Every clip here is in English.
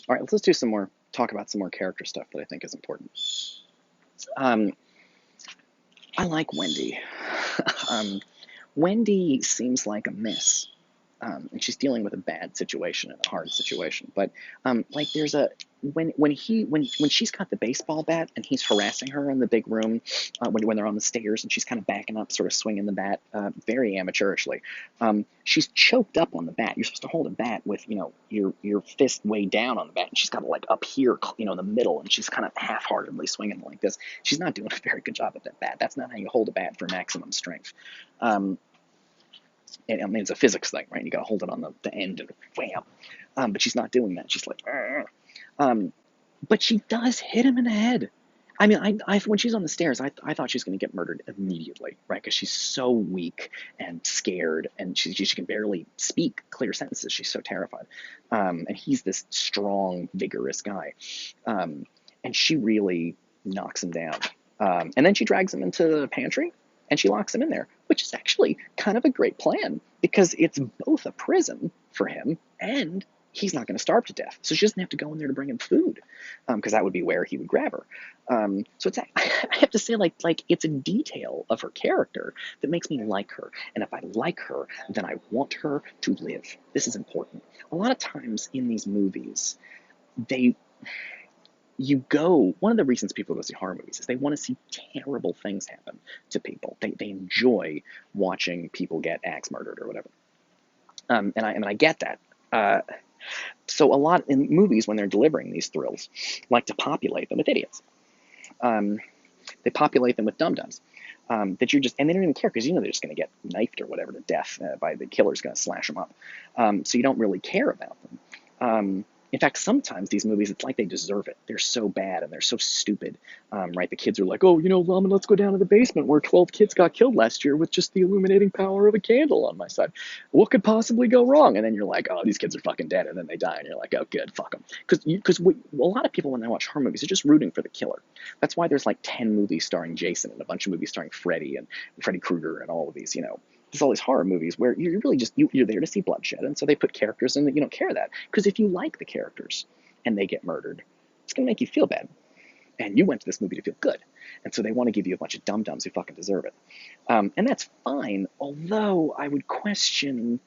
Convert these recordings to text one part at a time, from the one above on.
All right, let's do some more, talk about some more character stuff that I think is important. Um, I like Wendy. um, Wendy seems like a mess. And she's dealing with a bad situation and a hard situation. But like there's a when she's got the baseball bat and he's harassing her in the big room when they're on the stairs and she's kind of backing up, sort of swinging the bat very amateurishly. She's choked up on the bat. You're supposed to hold a bat with your fist way down on the bat, and she's got it like up here, in the middle, and she's kind of half-heartedly swinging like this. She's not doing a very good job at that bat. That's not how you hold a bat for maximum strength. Um, and, I mean, it's a physics thing, right? You got to hold it on the end and wham. But she's not doing that. She's like, um, but she does hit him in the head. I mean, when she's on the stairs, I thought she was going to get murdered immediately, right? Because she's so weak and scared, and she can barely speak clear sentences. She's so terrified. And he's this strong, vigorous guy. And she really knocks him down. And then she drags him into the pantry, and she locks him in there, which is actually kind of a great plan because it's both a prison for him and he's not going to starve to death. So she doesn't have to go in there to bring him food because that would be where he would grab her. So it's I have to say like it's a detail of her character that makes me like her. And if I like her, then I want her to live. This is important. A lot of times in these movies, they one of the reasons people go see horror movies is they want to see terrible things happen to people. They enjoy watching people get axe murdered or whatever. And I get that. So a lot in movies, when they're delivering these thrills, like to populate them with idiots. They populate them with dum-dums. That you're just, and they don't even care because they're just going to get knifed or whatever to death by the killer's going to slash them up. So you don't really care about them. In fact, sometimes these movies, it's like they deserve it. They're so bad and they're so stupid, right? The kids are like, oh, Lama, let's go down to the basement where 12 kids got killed last year with just the illuminating power of a candle on my side. What could possibly go wrong? And then you're like, oh, these kids are fucking dead. And then they die. And you're like, oh, good, fuck them. Because a lot of people, when they watch horror movies, are just rooting for the killer. That's why there's like 10 movies starring Jason and a bunch of movies starring Freddy and Freddy Krueger and all of these, there's all these horror movies where you're really just you're there to see bloodshed, and so they put characters in that you don't care that because if you like the characters and they get murdered, it's gonna make you feel bad, and you went to this movie to feel good, and so they want to give you a bunch of dum dums who fucking deserve it, and that's fine. Although I would question,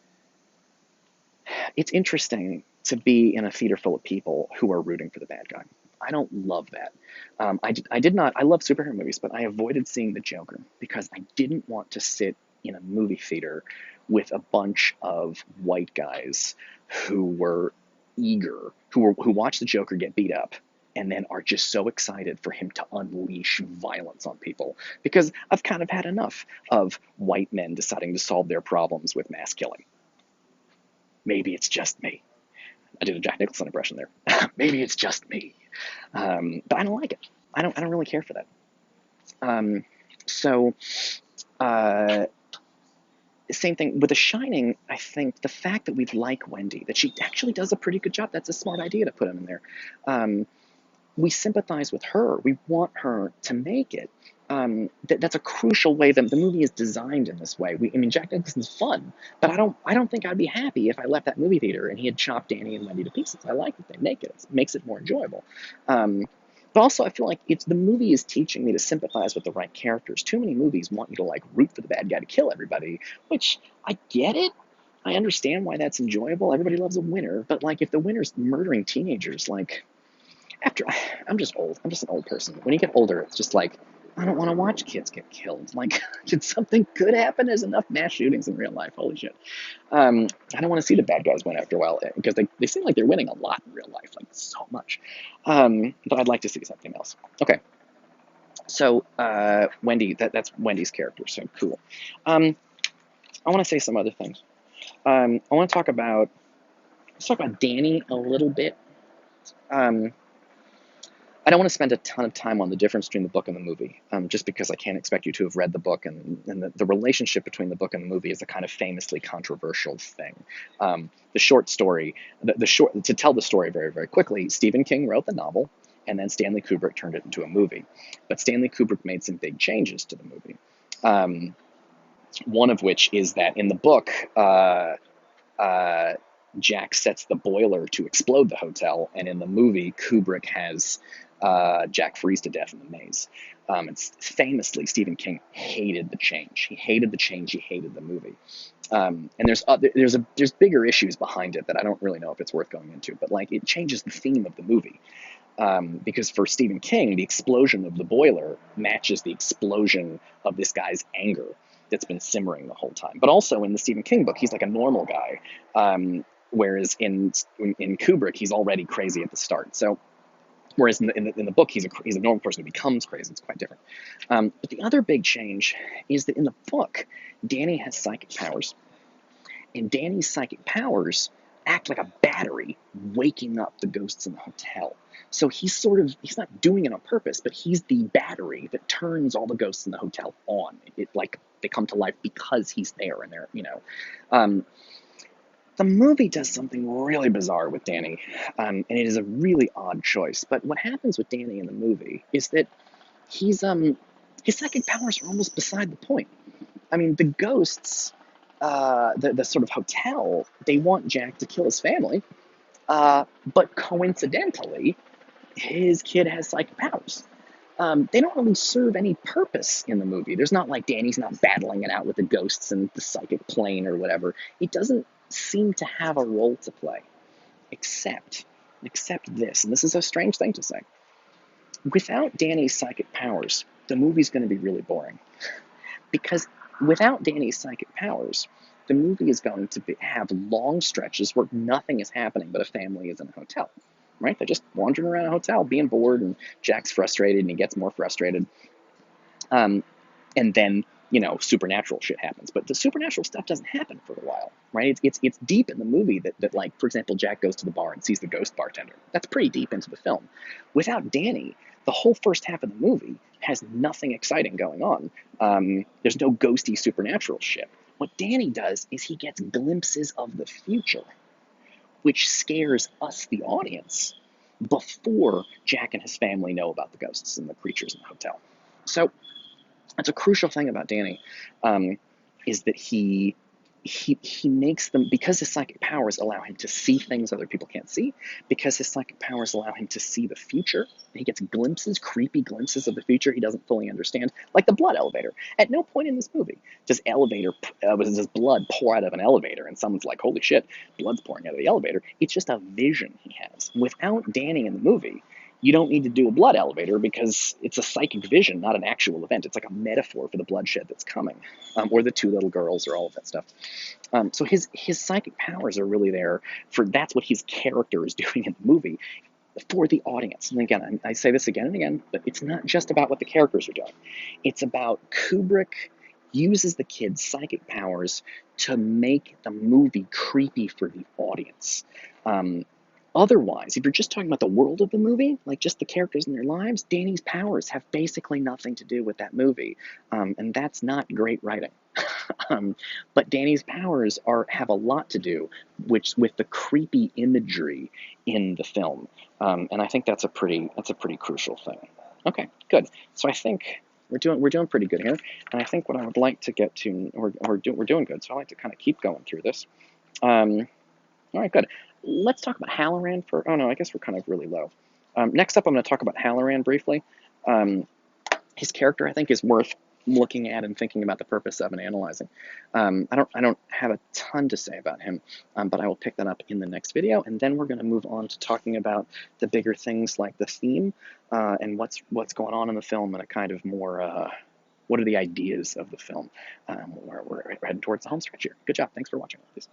it's interesting to be in a theater full of people who are rooting for the bad guy. I don't love that. I did not. I love superhero movies, but I avoided seeing the Joker because I didn't want to sit in a movie theater with a bunch of white guys who were eager, who watched the Joker get beat up, and then are just so excited for him to unleash violence on people. Because I've kind of had enough of white men deciding to solve their problems with mass killing. Maybe it's just me. I did a Jack Nicholson impression there. Maybe it's just me, but I don't like it. I don't really care for that. So, uh, same thing with The Shining. I think the fact that we like Wendy, that she actually does a pretty good job. That's a smart idea to put him in there. We sympathize with her. We want her to make it. That's a crucial way that the movie is designed in this way. Jack Nicholson's fun, but I don't think I'd be happy if I left that movie theater and he had chopped Danny and Wendy to pieces. I like that they make it. It makes it more enjoyable. But also, I feel like the movie is teaching me to sympathize with the right characters. Too many movies want you to like root for the bad guy to kill everybody, which I get it. I understand why that's enjoyable. Everybody loves a winner, but like if the winner's murdering teenagers, like after I'm just old. I'm just an old person. When you get older, it's just like I don't want to watch kids get killed. Like, did something good happen? There's enough mass shootings in real life. Holy shit. I don't want to see the bad guys win after a while because they seem like they're winning a lot in real life, like so much. But I'd like to see something else. Okay. So Wendy, that's Wendy's character. So cool. I want to say some other things. I want to let's talk about Danny a little bit. I don't want to spend a ton of time on the difference between the book and the movie, just because I can't expect you to have read the book, and the relationship between the book and the movie is a kind of famously controversial thing. The short story, to tell the story very, very quickly, Stephen King wrote the novel, and then Stanley Kubrick turned it into a movie. But Stanley Kubrick made some big changes to the movie. One of which is that in the book, Jack sets the boiler to explode the hotel, and in the movie, Kubrick has Jack freeze to death in the maze. It's famously, Stephen King hated the change. He hated the change. He hated the movie. And there's bigger issues behind it that I don't really know if it's worth going into. But like, it changes the theme of the movie. Because for Stephen King, the explosion of the boiler matches the explosion of this guy's anger that's been simmering the whole time. But also in the Stephen King book, he's like a normal guy, whereas in Kubrick, he's already crazy at the start. So whereas in the book, he's a normal person who becomes crazy. It's quite different. But the other big change is that in the book, Danny has psychic powers, and Danny's psychic powers act like a battery waking up the ghosts in the hotel. So he's not doing it on purpose, but he's the battery that turns all the ghosts in the hotel on. It like they come to life because he's there, and um, the movie does something really bizarre with Danny, and it is a really odd choice. But what happens with Danny in the movie is that he's his psychic powers are almost beside the point. I mean, the ghosts, the sort of hotel, they want Jack to kill his family, but coincidentally, his kid has psychic powers. They don't really serve any purpose in the movie. There's not like Danny's not battling it out with the ghosts and the psychic plane or whatever. It doesn't seem to have a role to play, except this, and this is a strange thing to say. Without Danny's psychic powers, the movie's going to be really boring. Because without Danny's psychic powers, the movie is going to have long stretches where nothing is happening but a family is in a hotel. Right? They're just wandering around a hotel, being bored, and Jack's frustrated, and he gets more frustrated. And then, supernatural shit happens. But the supernatural stuff doesn't happen for a while, right? It's deep in the movie that, like, for example, Jack goes to the bar and sees the ghost bartender. That's pretty deep into the film. Without Danny, the whole first half of the movie has nothing exciting going on. There's no ghosty supernatural shit. What Danny does is he gets glimpses of the future, which scares us, the audience, before Jack and his family know about the ghosts and the creatures in the hotel. So that's a crucial thing about Danny, is that he makes them, because his psychic powers allow him to see things other people can't see, because his psychic powers allow him to see the future. He gets creepy glimpses of the future he doesn't fully understand, like the blood elevator. At no point in this movie does blood pour out of an elevator and someone's like, holy shit, blood's pouring out of the elevator. It's just a vision he has. Without Danny in the movie, you don't need to do a blood elevator because it's a psychic vision, not an actual event. It's like a metaphor for the bloodshed that's coming, or the two little girls, or all of that stuff. So his psychic powers are really there that's what his character is doing in the movie for the audience. And again, I say this again and again, but it's not just about what the characters are doing. It's about Kubrick uses the kid's psychic powers to make the movie creepy for the audience. Otherwise, if you're just talking about the world of the movie, like just the characters and their lives, Danny's powers have basically nothing to do with that movie, and that's not great writing. But Danny's powers have a lot to do with the creepy imagery in the film, and I think that's a pretty crucial thing. Okay, good. So I think we're doing pretty good here, and I think what I would like to get to, we're doing good. So I like to kind of keep going through this. All right, good. Let's talk about Halloran for. Oh no, I guess we're kind of really low. Next up, I'm going to talk about Halloran briefly. His character, I think, is worth looking at and thinking about the purpose of and analyzing. I don't have a ton to say about him, but I will pick that up in the next video, and then we're going to move on to talking about the bigger things like the theme and what's going on in the film, and a kind of more. What are the ideas of the film? We're heading towards the home stretch here. Good job. Thanks for watching. Peace.